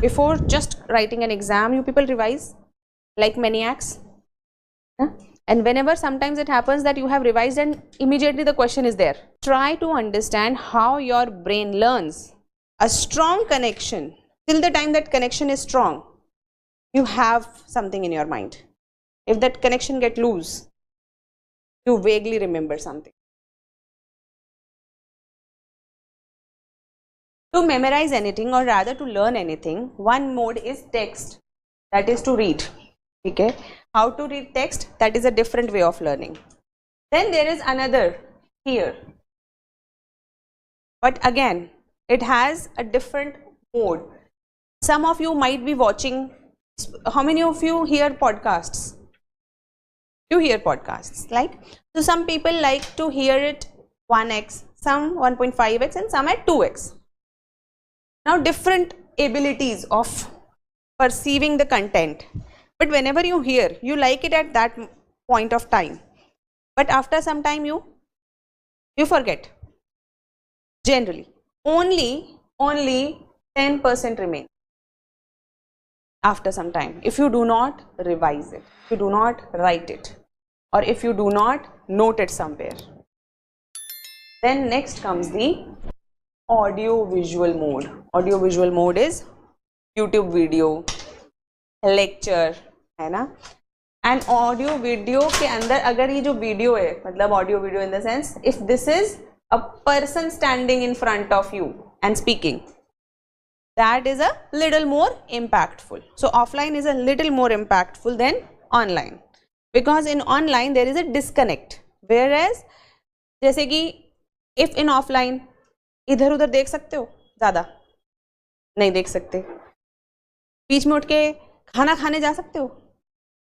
before just writing an exam, you people revise like maniacs. And whenever sometimes it happens that you have revised and immediately the question is there. Try to understand how your brain learns. A strong connection, till the time that connection is strong, you have something in your mind. If that connection gets loose, you vaguely remember something. To memorize anything, or rather to learn anything, one mode is text, that is to read. Okay, how to read text, that is a different way of learning. Then there is another here, but again it has a different mode. Some of you might be watching. How many of you hear podcasts? You hear podcasts, like, so some people like to hear it 1x, some 1.5x, and some at 2x. Now different abilities of perceiving the content, but whenever you hear, you like it at that point of time, but after some time you forget. Generally only 10% remain after some time, if you do not revise it, if you do not write it, or if you do not note it somewhere. Then next comes the audio visual mode. Audio visual mode is YouTube video, lecture, है ना. And audio video के अंदर अगर ये जो video है, मतलब audio video in the sense, if this is a person standing in front of you and speaking, that is a little more impactful. So offline is a little more impactful than online, because in online there is a disconnect, whereas जैसे कि if in offline इधर उधर देख सकते हो, ज़्यादा नहीं देख सकते. बीच में उठ के खाना खाने जा सकते हो,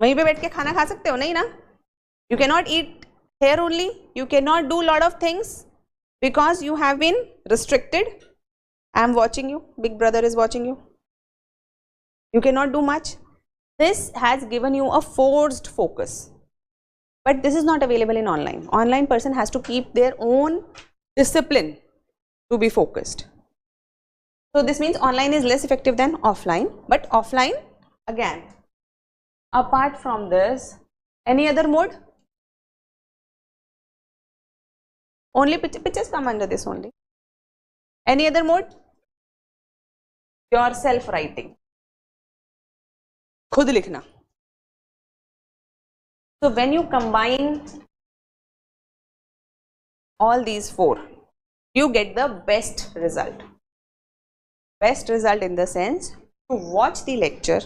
वहीं पे बैठ के खाना खा सकते हो, नहीं ना. You cannot eat here only, you cannot do lot of things because you have been restricted. I am watching you, big brother is watching you, you cannot do much. This has given you a forced focus, but this is not available in online. Online person has to keep their own discipline to be focused. So this means online is less effective than offline, but offline again. Apart from this, any other mode? Only pictures come under this only. Any other mode? Your self writing, खुद लिखना. So when you combine all these four, you get the best result. Best result in the sense, to watch the lecture,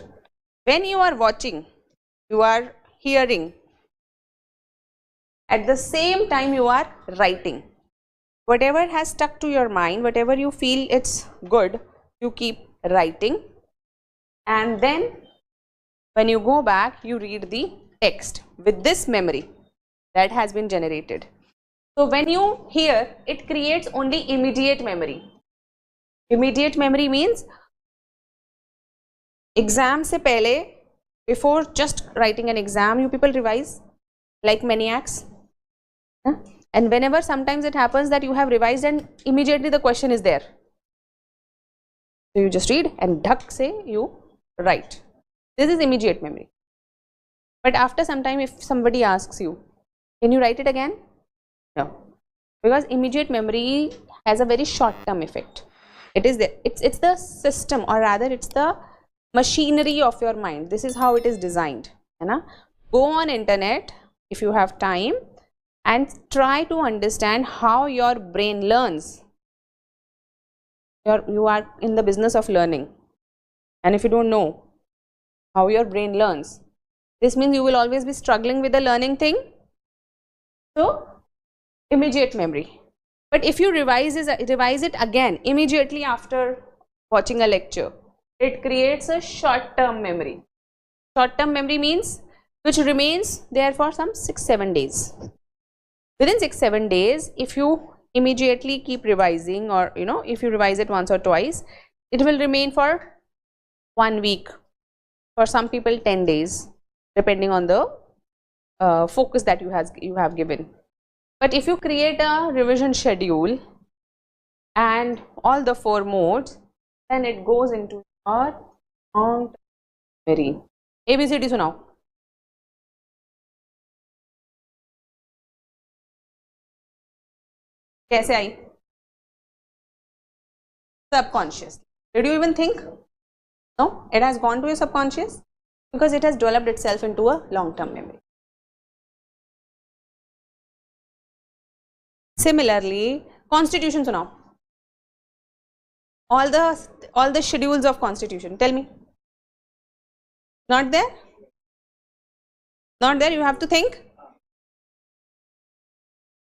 when you are watching, you are hearing, at the same time you are writing. Whatever has stuck to your mind, whatever you feel it's good, you keep writing, and then when you go back, you read the text with this memory that has been generated. So when you hear, it creates only immediate memory. Immediate memory means exam se pehle, before just writing an exam, you people revise like maniacs. And whenever sometimes it happens that you have revised and immediately the question is there, so you just read and dhak se you write. This is immediate memory. But after some time, if somebody asks you, can you write it again? No, because immediate memory has a very short term effect. It is it's the system, or rather it's the machinery of your mind. This is how it is designed. Go on internet if you have time and try to understand how your brain learns. You are in the business of learning, and if you don't know how your brain learns, this means you will always be struggling with the learning thing. So immediate memory. But if you revise it again immediately after watching a lecture, it creates a short-term memory. Short-term memory means which remains there for some 6-7 days. Within 6-7 days, if you immediately keep revising, or if you revise it once or twice, it will remain for 1 week, for some people 10 days, depending on the focus that you have given. But if you create a revision schedule and all the 4 modes, then it goes into your long memory. ABCD सुनाओ. कैसे आई? Subconscious. Did you even think? No, it has gone to your subconscious because it has developed itself into a long-term memory. Similarly, constitution सुनाओ. All the schedules of constitution. Tell me. Not there? Not there. You have to think.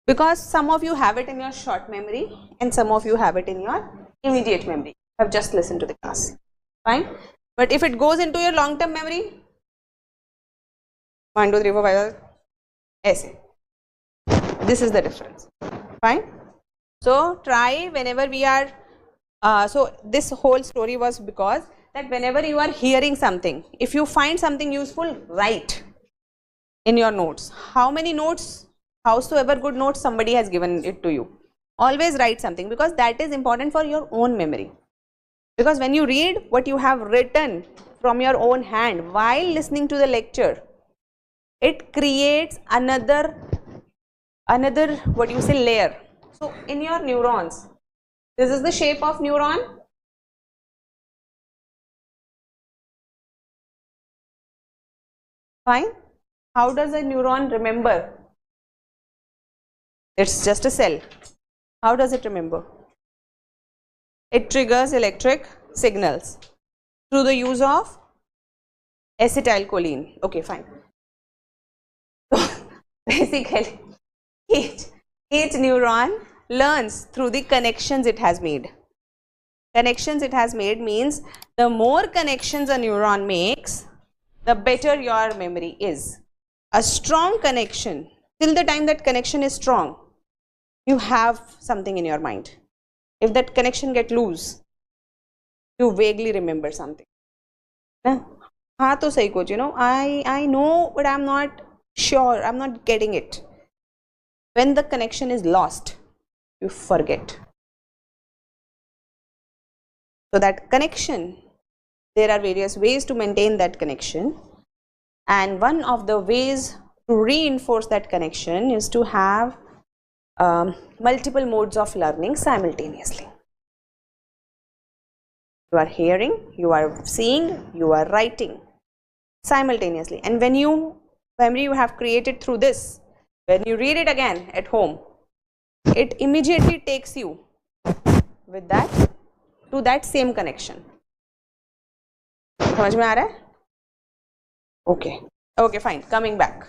Because some of you have it in your short memory and some of you have it in your immediate memory. I have just listened to the class. Fine. But if it goes into your long-term memory, 1, 2, 3, 4, 5, essay. This is the difference. Fine. So try whenever we are. So this whole story was because that whenever you are hearing something, if you find something useful, write in your notes. How many notes? Howsoever good notes somebody has given it to you. Always write something because that is important for your own memory. Because when you read what you have written from your own hand while listening to the lecture, it creates another what you say layer. So in your neurons, this is the shape of neuron. Fine. How does a neuron remember? It's just a cell. How does it remember? It triggers electric signals through the use of acetylcholine. Okay, fine. So basically, each neuron learns through the connections it has made. Connections it has made means the more connections a neuron makes, the better your memory is. A strong connection, till the time that connection is strong, you have something in your mind. If that connection gets loose, you vaguely remember something. हाँ तो सही coach, you know, I know, but I'm not sure, I'm not getting it. When the connection is lost, you forget. So that connection, there are various ways to maintain that connection, and one of the ways to reinforce that connection is to have multiple modes of learning simultaneously. You are hearing, you are seeing, you are writing simultaneously, and when memory you have created through this, when you read it again at home, it immediately takes you with that to that same connection. समझ में आ रहा है? Okay, fine. Coming back.